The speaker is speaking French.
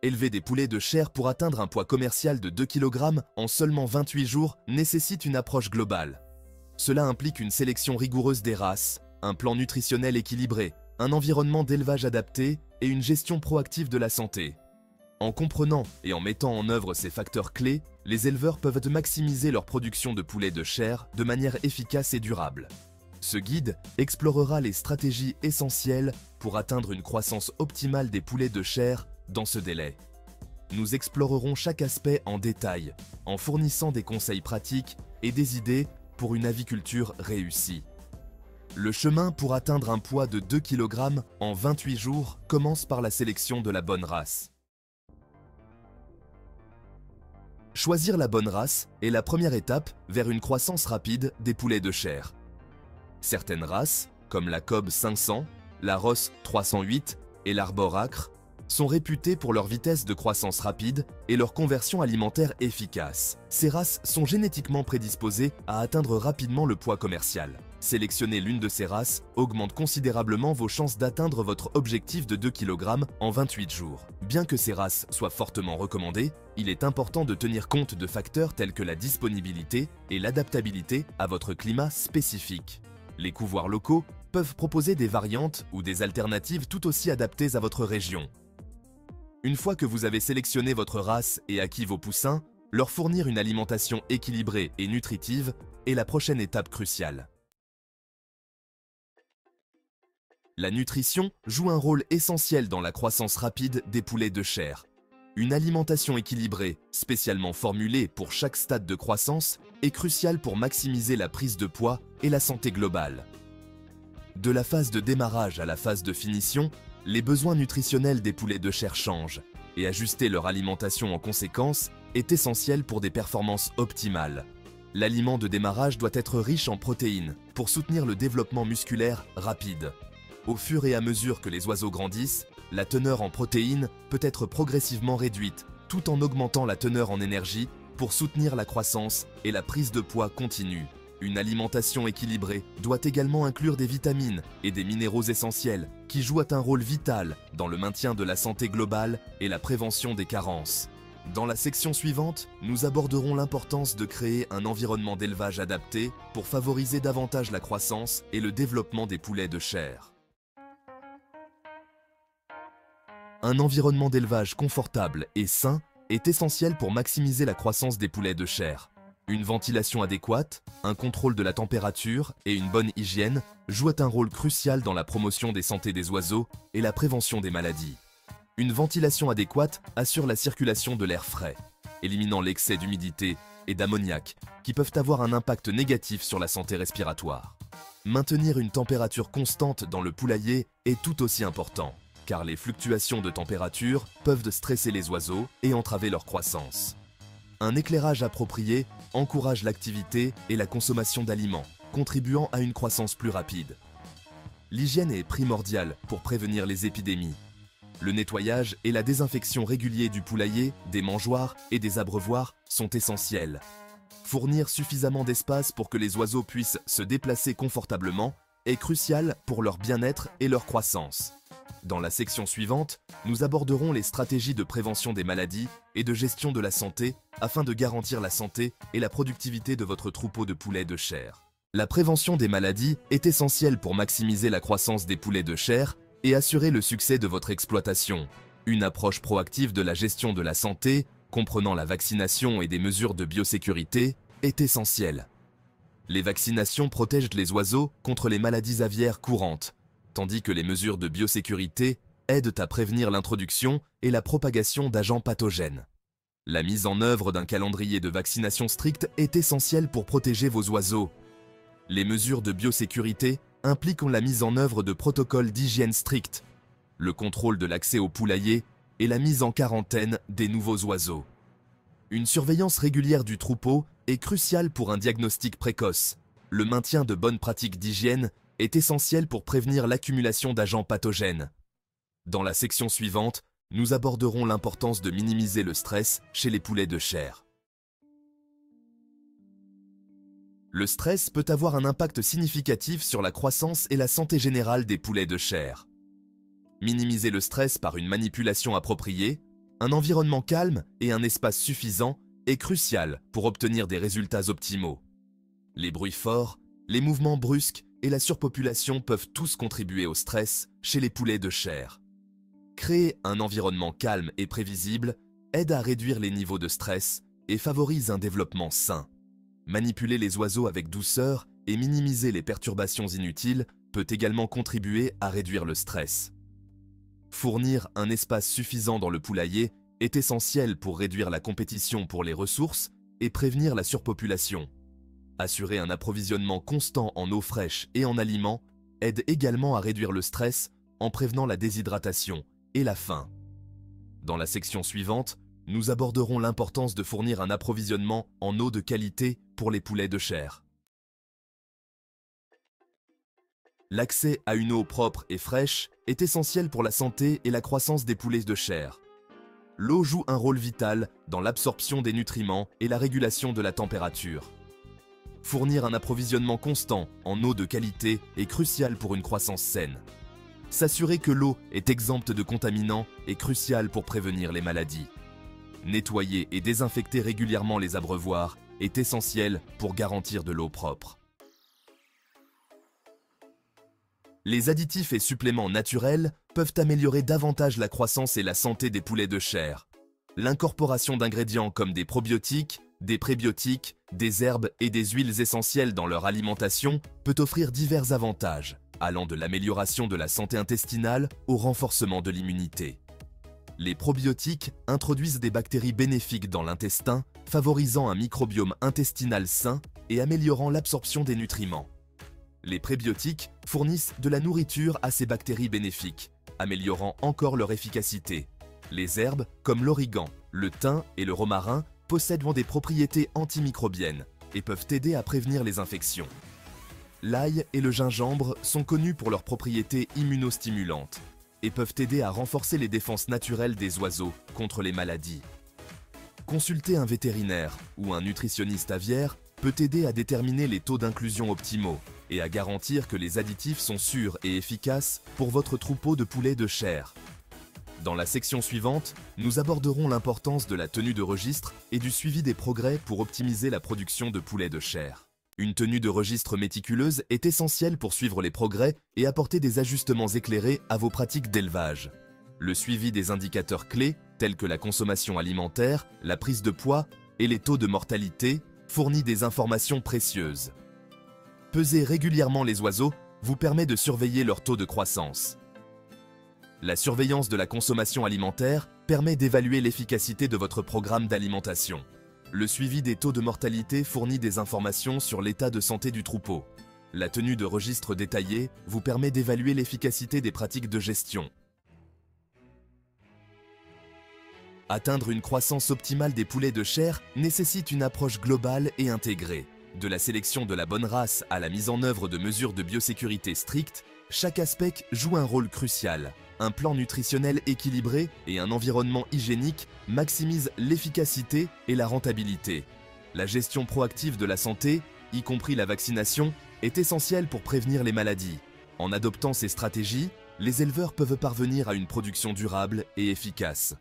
Élever des poulets de chair pour atteindre un poids commercial de 2 kg en seulement 28 jours nécessite une approche globale. Cela implique une sélection rigoureuse des races, un plan nutritionnel équilibré, un environnement d'élevage adapté et une gestion proactive de la santé. En comprenant et en mettant en œuvre ces facteurs clés, les éleveurs peuvent maximiser leur production de poulets de chair de manière efficace et durable. Ce guide explorera les stratégies essentielles pour atteindre une croissance optimale des poulets de chair dans ce délai. Nous explorerons chaque aspect en détail, en fournissant des conseils pratiques et des idées pour une aviculture réussie. Le chemin pour atteindre un poids de 2 kg en 28 jours commence par la sélection de la bonne race. Choisir la bonne race est la première étape vers une croissance rapide des poulets de chair. Certaines races, comme la Cobb 500, la Ross 308 et l'Arbor Acre, sont réputées pour leur vitesse de croissance rapide et leur conversion alimentaire efficace. Ces races sont génétiquement prédisposées à atteindre rapidement le poids commercial. Sélectionner l'une de ces races augmente considérablement vos chances d'atteindre votre objectif de 2 kg en 28 jours. Bien que ces races soient fortement recommandées, il est important de tenir compte de facteurs tels que la disponibilité et l'adaptabilité à votre climat spécifique. Les couvoirs locaux peuvent proposer des variantes ou des alternatives tout aussi adaptées à votre région. Une fois que vous avez sélectionné votre race et acquis vos poussins, leur fournir une alimentation équilibrée et nutritive est la prochaine étape cruciale. La nutrition joue un rôle essentiel dans la croissance rapide des poulets de chair. Une alimentation équilibrée, spécialement formulée pour chaque stade de croissance, est cruciale pour maximiser la prise de poids et la santé globale. De la phase de démarrage à la phase de finition, les besoins nutritionnels des poulets de chair changent, et ajuster leur alimentation en conséquence est essentiel pour des performances optimales. L'aliment de démarrage doit être riche en protéines pour soutenir le développement musculaire rapide. Au fur et à mesure que les oiseaux grandissent, la teneur en protéines peut être progressivement réduite, tout en augmentant la teneur en énergie pour soutenir la croissance et la prise de poids continue. Une alimentation équilibrée doit également inclure des vitamines et des minéraux essentiels qui jouent un rôle vital dans le maintien de la santé globale et la prévention des carences. Dans la section suivante, nous aborderons l'importance de créer un environnement d'élevage adapté pour favoriser davantage la croissance et le développement des poulets de chair. Un environnement d'élevage confortable et sain est essentiel pour maximiser la croissance des poulets de chair. Une ventilation adéquate, un contrôle de la température et une bonne hygiène jouent un rôle crucial dans la promotion des santé des oiseaux et la prévention des maladies. Une ventilation adéquate assure la circulation de l'air frais, éliminant l'excès d'humidité et d'ammoniac qui peuvent avoir un impact négatif sur la santé respiratoire. Maintenir une température constante dans le poulailler est tout aussi important, car les fluctuations de température peuvent stresser les oiseaux et entraver leur croissance. Un éclairage approprié encourage l'activité et la consommation d'aliments, contribuant à une croissance plus rapide. L'hygiène est primordiale pour prévenir les épidémies. Le nettoyage et la désinfection réguliers du poulailler, des mangeoires et des abreuvoirs sont essentiels. Fournir suffisamment d'espace pour que les oiseaux puissent se déplacer confortablement est crucial pour leur bien-être et leur croissance. Dans la section suivante, nous aborderons les stratégies de prévention des maladies et de gestion de la santé afin de garantir la santé et la productivité de votre troupeau de poulets de chair. La prévention des maladies est essentielle pour maximiser la croissance des poulets de chair et assurer le succès de votre exploitation. Une approche proactive de la gestion de la santé, comprenant la vaccination et des mesures de biosécurité, est essentielle. Les vaccinations protègent les oiseaux contre les maladies aviaires courantes, tandis que les mesures de biosécurité aident à prévenir l'introduction et la propagation d'agents pathogènes. La mise en œuvre d'un calendrier de vaccination strict est essentielle pour protéger vos oiseaux. Les mesures de biosécurité impliquent la mise en œuvre de protocoles d'hygiène stricts, le contrôle de l'accès au poulailler et la mise en quarantaine des nouveaux oiseaux. Une surveillance régulière du troupeau est cruciale pour un diagnostic précoce. Le maintien de bonnes pratiques d'hygiène est essentiel pour prévenir l'accumulation d'agents pathogènes. Dans la section suivante, nous aborderons l'importance de minimiser le stress chez les poulets de chair. Le stress peut avoir un impact significatif sur la croissance et la santé générale des poulets de chair. Minimiser le stress par une manipulation appropriée, Un environnement calme et un espace suffisant est crucial pour obtenir des résultats optimaux. Les bruits forts, les mouvements brusques et la surpopulation peuvent tous contribuer au stress chez les poulets de chair. Créer un environnement calme et prévisible aide à réduire les niveaux de stress et favorise un développement sain. Manipuler les oiseaux avec douceur et minimiser les perturbations inutiles peut également contribuer à réduire le stress. Fournir un espace suffisant dans le poulailler est essentiel pour réduire la compétition pour les ressources et prévenir la surpopulation. Assurer un approvisionnement constant en eau fraîche et en aliments aide également à réduire le stress en prévenant la déshydratation et la faim. Dans la section suivante, nous aborderons l'importance de fournir un approvisionnement en eau de qualité pour les poulets de chair. L'accès à une eau propre et fraîche est essentiel pour la santé et la croissance des poulets de chair. L'eau joue un rôle vital dans l'absorption des nutriments et la régulation de la température. Fournir un approvisionnement constant en eau de qualité est crucial pour une croissance saine. S'assurer que l'eau est exempte de contaminants est crucial pour prévenir les maladies. Nettoyer et désinfecter régulièrement les abreuvoirs est essentiel pour garantir de l'eau propre. Les additifs et suppléments naturels peuvent améliorer davantage la croissance et la santé des poulets de chair. L'incorporation d'ingrédients comme des probiotiques, des prébiotiques, des herbes et des huiles essentielles dans leur alimentation peut offrir divers avantages, allant de l'amélioration de la santé intestinale au renforcement de l'immunité. Les probiotiques introduisent des bactéries bénéfiques dans l'intestin, favorisant un microbiome intestinal sain et améliorant l'absorption des nutriments. Les prébiotiques fournissent de la nourriture à ces bactéries bénéfiques, améliorant encore leur efficacité. Les herbes, comme l'origan, le thym et le romarin, possèdent des propriétés antimicrobiennes et peuvent aider à prévenir les infections. L'ail et le gingembre sont connus pour leurs propriétés immunostimulantes et peuvent aider à renforcer les défenses naturelles des oiseaux contre les maladies. Consulter un vétérinaire ou un nutritionniste aviaire peut aider à déterminer les taux d'inclusion optimaux et à garantir que les additifs sont sûrs et efficaces pour votre troupeau de poulets de chair. Dans la section suivante, nous aborderons l'importance de la tenue de registre et du suivi des progrès pour optimiser la production de poulets de chair. Une tenue de registre méticuleuse est essentielle pour suivre les progrès et apporter des ajustements éclairés à vos pratiques d'élevage. Le suivi des indicateurs clés, tels que la consommation alimentaire, la prise de poids et les taux de mortalité, fournit des informations précieuses. Peser régulièrement les oiseaux vous permet de surveiller leur taux de croissance. La surveillance de la consommation alimentaire permet d'évaluer l'efficacité de votre programme d'alimentation. Le suivi des taux de mortalité fournit des informations sur l'état de santé du troupeau. La tenue de registre détaillé vous permet d'évaluer l'efficacité des pratiques de gestion. Atteindre une croissance optimale des poulets de chair nécessite une approche globale et intégrée. De la sélection de la bonne race à la mise en œuvre de mesures de biosécurité strictes, chaque aspect joue un rôle crucial. Un plan nutritionnel équilibré et un environnement hygiénique maximisent l'efficacité et la rentabilité. La gestion proactive de la santé, y compris la vaccination, est essentielle pour prévenir les maladies. En adoptant ces stratégies, les éleveurs peuvent parvenir à une production durable et efficace.